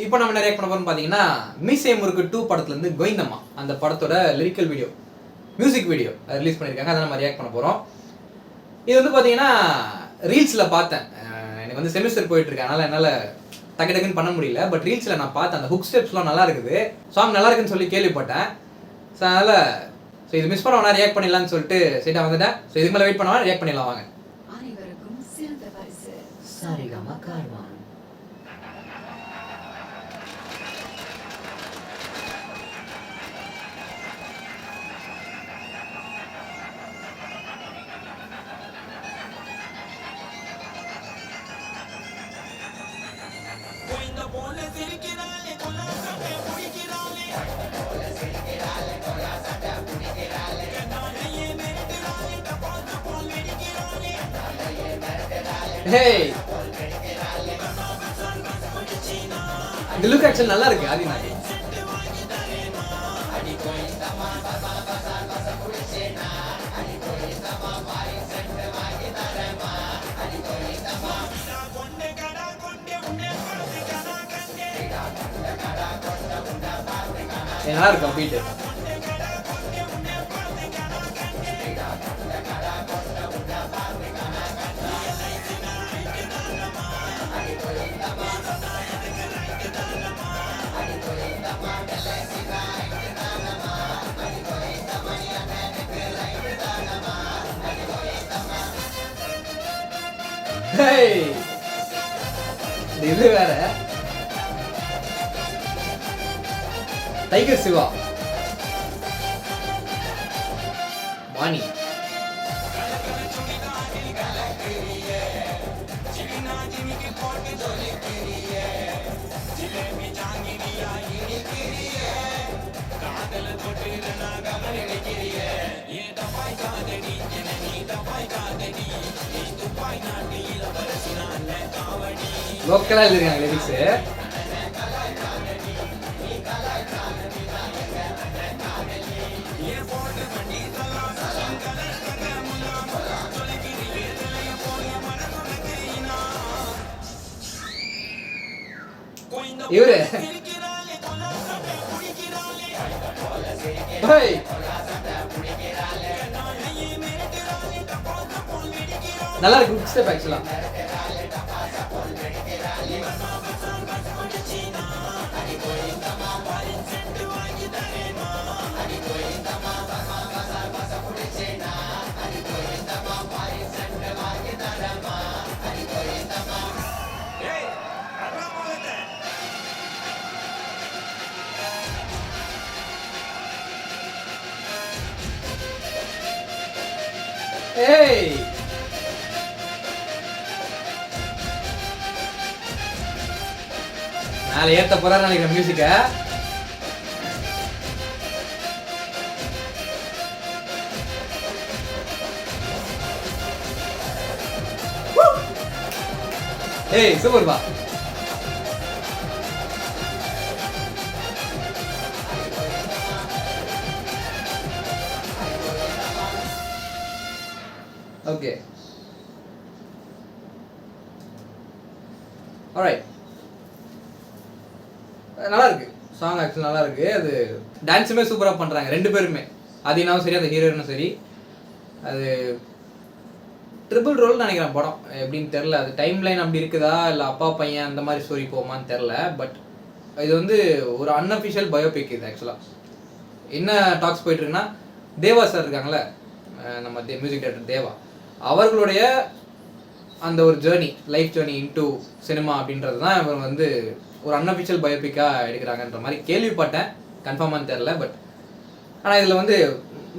இப்போ நம்ம என்ன ரியாக்ட் பண்ண போறோம்னு பார்த்தீங்கன்னா மீசை முறுக்கு 2 படத்துலேருந்து கோவிந்தம்மா அந்த படத்தோட lyrical video music video release பண்ணியிருக்காங்க. அதை நம்ம ரியாக்ட் பண்ண போகிறோம். இது வந்து பார்த்தீங்கன்னா ரீல்ஸில் பார்த்தேன். எனக்கு வந்து செமிஸ்டர் போயிட்டு இருக்கேன், அதனால் என்னால் டக்கு டக்குன்னு பண்ண முடியல. பட் ரீல்ஸில் நான் பார்த்தேன், அந்த ஹுக் ஸ்டெப்ஸ்லாம் நல்லா இருக்குது, சாங் நல்லா இருக்குன்னு சொல்லி கேள்விப்பட்டேன். ஸோ அதனால் இது மிஸ் பண்ண வேணா ரியாக்ட் பண்ணிடலான்னு சொல்லிட்டு சைட்டாக வந்துட்டேன். ஸோ இதுக்கு மேலே வெயிட் பண்ண ரியாக்ட் பண்ணிடலாம் வாங்க. Hey, இந்த லுக் ஆக்சுவலி நல்லா இருக்கு. ஆதி நாகி நல்லா இருக்கும் பீட். இது வேற டைகர் சிவா வாணி லோக்கலா எழுதிருக்காங்க லிரிக்ஸ். இவரு நல்லா இருக்கு குட் ஸ்டெப் ஆக்சுவலா. ஏய் நாளை ஏத்த போறாரு நினைக்கிறேன் மியூசிக்க. ஏய் சூப்பர் பா. ஓகே ஆல்ரைட், நல்லா இருக்கு சாங் ஆக்சுவலி நல்லா இருக்கு. அது டான்ஸுமே சூப்பராக பண்ணுறாங்க ரெண்டு பேருமே, அதினாவும் சரி அந்த ஹீரோயினும் சரி. அது ட்ரிபிள் ரோல் நினைக்கிறேன் படம், எப்படின்னு தெரில. அது டைம் லைன் அப்படி இருக்குதா இல்லை அப்பா பையன் அந்த மாதிரி ஸ்டோரி போகுமான்னு தெரில. பட் இது வந்து ஒரு அன்அஃபிஷியல் பயோபிக். இது ஆக்சுவலாக என்ன டாக்ஸ் போயிட்டுருக்குன்னா, தேவா சார் இருக்காங்களே நம்ம மியூசிக் டைரக்டர் தேவா, அவர்களுடைய அந்த ஒரு journey, life journey into cinema அப்படின்றது தான் இவர் வந்து ஒரு அன்அஃபிஷியல் பயோபிக்காக எடுக்கிறாங்கன்ற மாதிரி கேள்விப்பட்டேன், கன்ஃபார்மானு தெரில. பட் ஆனால் இதில் வந்து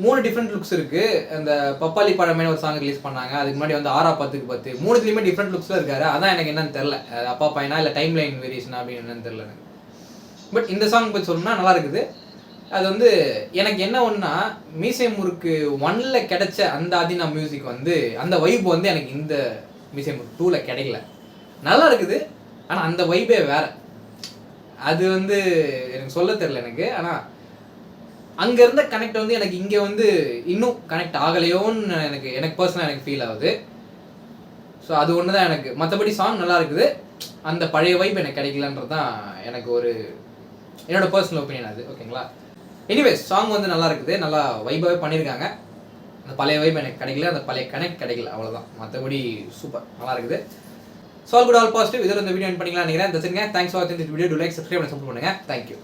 3 டிஃப்ரெண்ட் லுக்ஸ் இருக்குது. அந்த பப்பாளி பழமே ஒரு சாங் ரிலீஸ் பண்ணாங்க, அதுக்கு முன்னாடி வந்து 6-10-10 3த்துலேயுமே டிஃப்ரெண்ட் லுக்ஸில் இருக்காரு. அதான் எனக்கு என்னன்னு தெரில, அப்பா பையனா இல்லை டைம் லைன் வேரியேஷனா அப்படின்னு என்னன்னு தெரில எனக்கு. பட் இந்த சாங் பற்றி சொல்லணும்னா நல்லா இருக்குது. அது வந்து எனக்கு என்ன ஒன்றுனா, மீசை முறுக்கு 1ல் கிடைச்ச அந்த அதினா மியூசிக் வந்து அந்த வைப் வந்து எனக்கு இந்த மீசை முறுக்கு 2ல் கிடைக்கல. நல்லா இருக்குது, ஆனால் அந்த வைப்பே வேற. அது வந்து எனக்கு சொல்ல தெரியல எனக்கு. ஆனால் அங்கே இருந்த கனெக்ட் வந்து எனக்கு இங்கே வந்து இன்னும் கனெக்ட் ஆகலையோன்னு எனக்கு பர்சனலாக எனக்கு ஃபீல் ஆகுது. ஸோ அது ஒன்று தான் எனக்கு. மற்றபடி சாங் நல்லா இருக்குது. அந்த பழைய வைப் எனக்கு கிடைக்கலன்றது தான் எனக்கு ஒரு என்னோட பர்சனல் ஒப்பீனியன் அது. ஓகேங்களா? எனிவேஸ் சாங் வந்து நல்லா இருக்குது, நல்லா வைபாகவே பண்ணியிருக்காங்க. அந்த பழைய வைப் எனக்கு கிடைக்கல, அந்த பழைய கனெக்ட் கிடைக்கல, அவ்வளோதான். மற்றபடி சூப்பர் நல்லா இருக்குது. So all good all positive. இதில் இந்த வீடியோ என் பண்ணிக்கலாம் நினைக்கிறேன். தச்சுங்க. தேங்க்ஸ் ஃபார் வாட்சிங் this video. To like, subscribe பண்ணி சப்போர்ட் பண்ணுங்கள். தேங்க்யூ.